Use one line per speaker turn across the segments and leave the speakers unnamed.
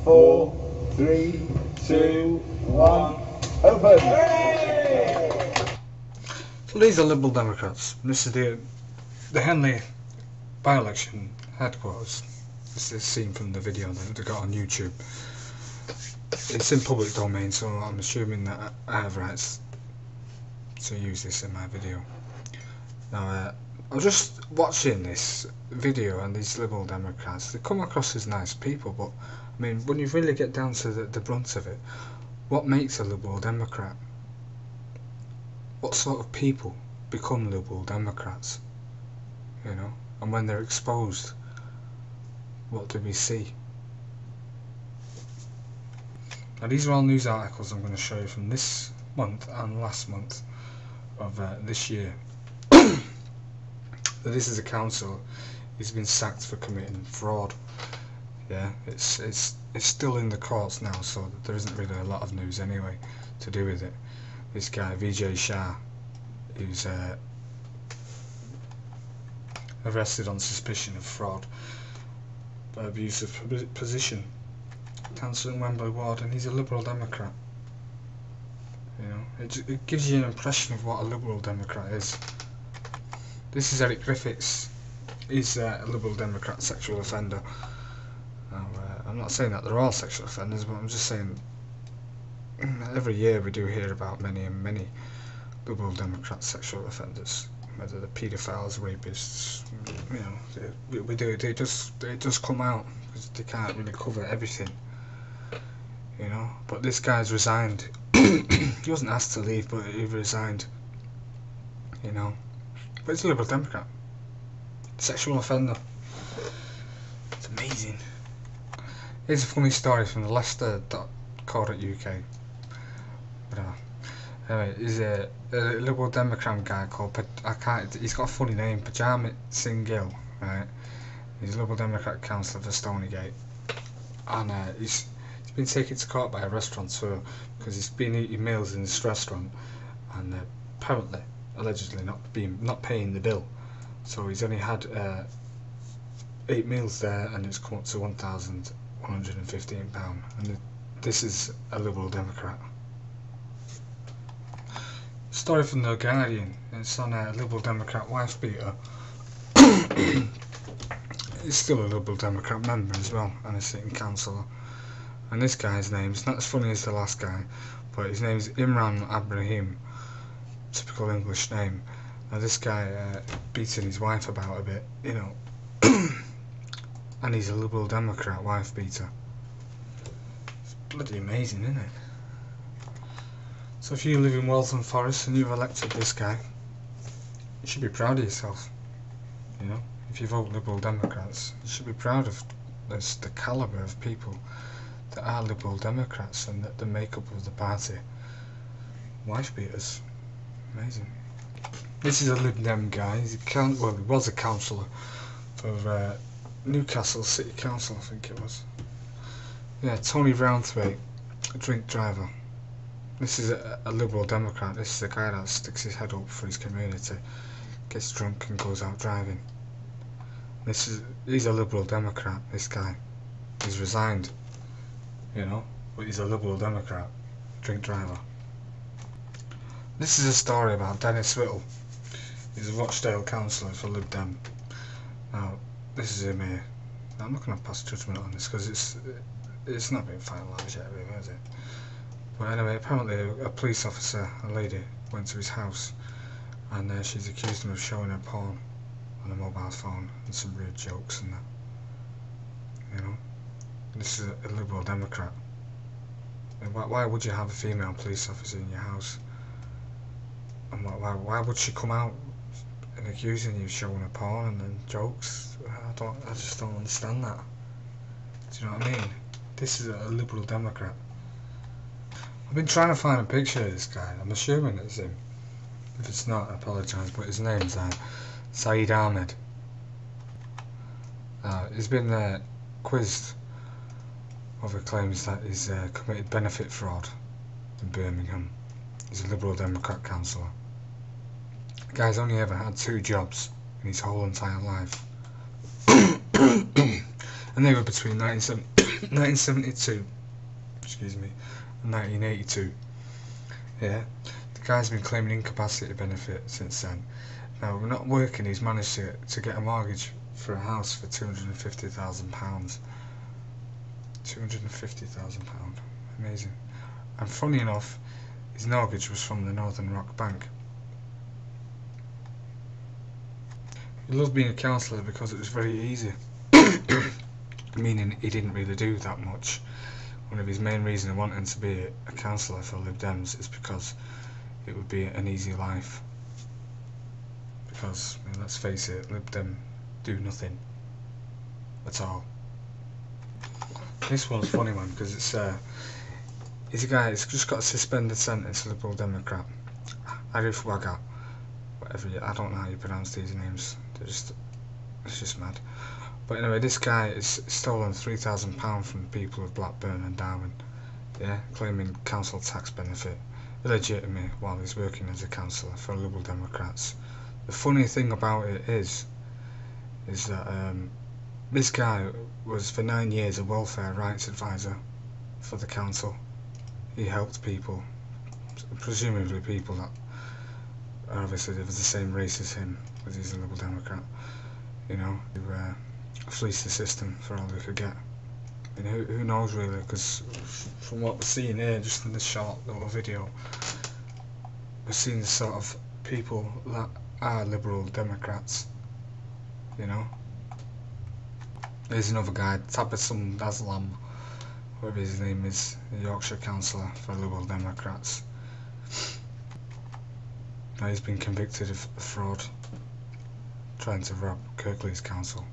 4, 3, 2, 1, open!
So these are Liberal Democrats. This is the Henley By Election headquarters. This is seen from the video that they got on YouTube. It's in public domain, so I'm assuming that I have rights to use this in my video. Now, I was just watching this video, and these Liberal Democrats, they come across as nice people, but I mean, when you really get down to the brunt of it, what makes a Liberal Democrat? What sort of people become Liberal Democrats? You know, and when they're exposed, what do we see? Now, these are all news articles I'm going to show you from this month and last month of this year. This is a councillor. He's been sacked for committing fraud. Yeah, it's still in the courts now, so there isn't really a lot of news anyway to do with it. This guy Vijay Shah, who's arrested on suspicion of fraud by abuse of position, councillor in Wembley Ward, and he's a Liberal Democrat. You know, it gives you an impression of what a Liberal Democrat is. This is Eric Griffiths. He's a Liberal Democrat sexual offender. Now, I'm not saying that they're all sexual offenders, but I'm just saying every year we do hear about many and many Liberal Democrat sexual offenders, whether they're paedophiles, rapists. You know, we do. It does come out because they can't really cover everything. You know, but this guy's resigned. He wasn't asked to leave, but he resigned. You know. But it's a Liberal Democrat. Sexual offender. It's amazing. Here's a funny story from the Leicester.co.uk. Whatever. Anyway, he's a Liberal Democrat guy called, he's got a funny name, Pajamit Singh Gill, right? He's a Liberal Democrat councillor for Stonygate. And he's been taken to court by a restaurateur because he's been eating meals in this restaurant and apparently, allegedly not paying the bill. So he's only had 8 meals there, and it's come up to £1,115. And this is a Liberal Democrat. Story from The Guardian. It's on a Liberal Democrat wife beater. He's still a Liberal Democrat member as well, and a sitting councillor. And this guy's name's not as funny as the last guy, but his name's Imran Abrahim. Typical English name. Now this guy beating his wife about a bit, you know, and he's a Liberal Democrat wife beater. It's bloody amazing, isn't it? So if you live in Waltham Forest and you've elected this guy, you should be proud of yourself. You know, if you vote Liberal Democrats, you should be proud of this, the calibre of people that are Liberal Democrats and the makeup of the party. Wife beaters. Amazing. This is a Lib Dem guy. He was a councillor for Newcastle City Council, I think it was. Yeah, Tony Roundthwaite, a drink driver. This is a Liberal Democrat. This is a guy that sticks his head up for his community, gets drunk and goes out driving. He's a Liberal Democrat, this guy. He's resigned, you know, but he's a Liberal Democrat, drink driver. This is a story about Dennis Whittle. He's a Rochdale councillor for Lib Dem. Now, this is him here. Now, I'm not going to pass judgment on this because it's not been finalised yet, really, is it? But anyway, apparently a police officer, a lady, went to his house and she's accused him of showing her porn on a mobile phone and some rude jokes and that. You know, this is a Liberal Democrat. And why would you have a female police officer in your house? And why would she come out and accusing you of showing her porn and then jokes? I just don't understand that. Do you know what I mean? This is a Liberal Democrat. I've been trying to find a picture of this guy. I'm assuming it's him. If it's not, I apologise, but his name's Saeed Ahmed. He's been quizzed over claims that he's committed benefit fraud in Birmingham. He's a Liberal Democrat councillor. The guy's only ever had 2 jobs in his whole entire life. And they were between 1970 1972, excuse me, and 1982. Yeah, the guy's been claiming incapacity benefit since then. Now, we're not working, he's managed to get a mortgage for a house for £250,000. £250,000, amazing. And funny enough, his mortgage was from the Northern Rock Bank. He loved being a councillor because it was very easy. Meaning he didn't really do that much. One of his main reasons wanting to be a councillor for Lib Dems is because it would be an easy life. Because, I mean, let's face it, Lib Dem do nothing at all. This one's funny one because he's a guy who's just got a suspended sentence, Liberal Democrat. Arif Waga, whatever, I don't know how you pronounce these names. It's just mad. But anyway, this guy has stolen £3,000 from the people of Blackburn and Darwin, yeah, claiming council tax benefit illegitimately while he's working as a councillor for Liberal Democrats. The funny thing about it is that this guy was for 9 years a welfare rights advisor for the council. He helped people, presumably people that are obviously of the same race as him, because he's a Liberal Democrat, you know, who fleeced the system for all they could get. I mean, who knows really, because from what we're seeing here, just in this short little video, we're seeing the sort of people that are Liberal Democrats, you know. There's another guy, Tabassum Daslam, whatever his name is, a Yorkshire councillor for Liberal Democrats. Now he's been convicted of fraud, trying to rob Kirklees Council.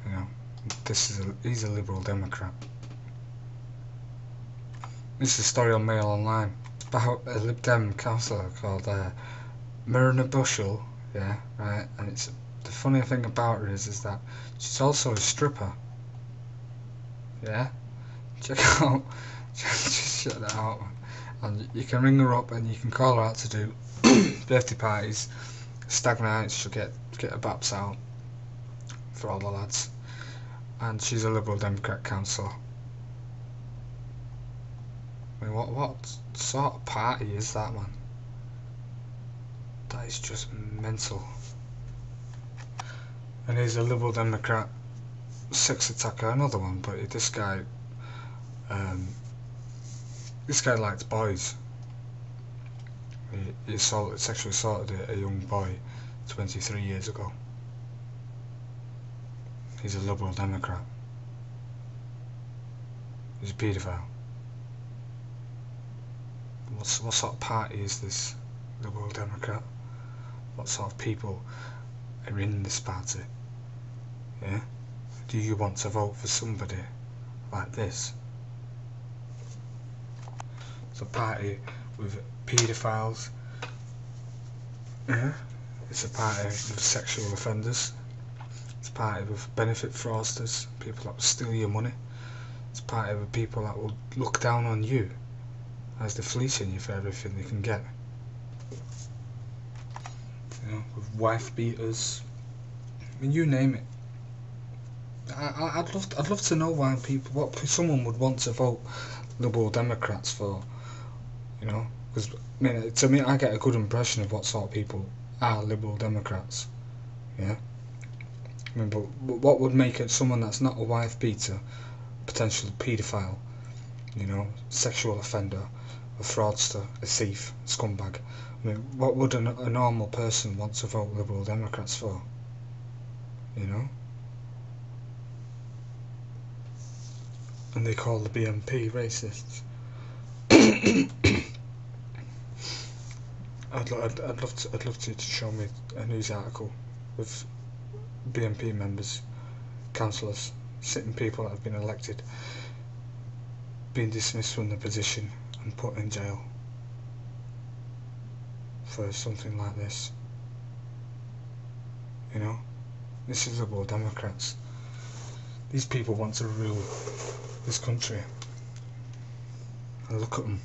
You know, he's a Liberal Democrat. This is a story on Mail Online about a Lib Dem councillor called Myrna Bushell, yeah, right, and it's the funny thing about her is that she's also a stripper. Yeah, check out, just check that out, and you can ring her up and you can call her out to do birthday parties, stag nights. She'll get her baps out for all the lads, and she's a Liberal Democrat councillor. I mean, what sort of party is that, man? That is just mental. And he's a Liberal Democrat sex attacker, another one, but this guy likes boys. He sexually assaulted a young boy 23 years ago. He's a Liberal Democrat. He's a paedophile. What sort of party is this Liberal Democrat? What sort of people are in this party? Yeah? Do you want to vote for somebody like this? It's a party with paedophiles. Yeah? It's a party with sexual offenders. It's a party with benefit fraudsters, people that will steal your money. It's a party with people that will look down on you as they're fleecing you for everything they can get. You know, with wife beaters. I mean, you name it. I'd love to know why what someone would want to vote Liberal Democrats for. You know, because I mean, to me, I get a good impression of what sort of people are Liberal Democrats. Yeah. I mean, but what would make it someone that's not a wife beater, potential paedophile, you know, sexual offender, a fraudster, a thief, a scumbag? I mean, what would a normal person want to vote Liberal Democrats for? You know? And they call the BNP racists. I'd love to show me a news article with BNP members, councillors, sitting people that have been elected, being dismissed from the position and put in jail for something like this. You know, this is Liberal Democrats. These people want to rule this country, and look at them.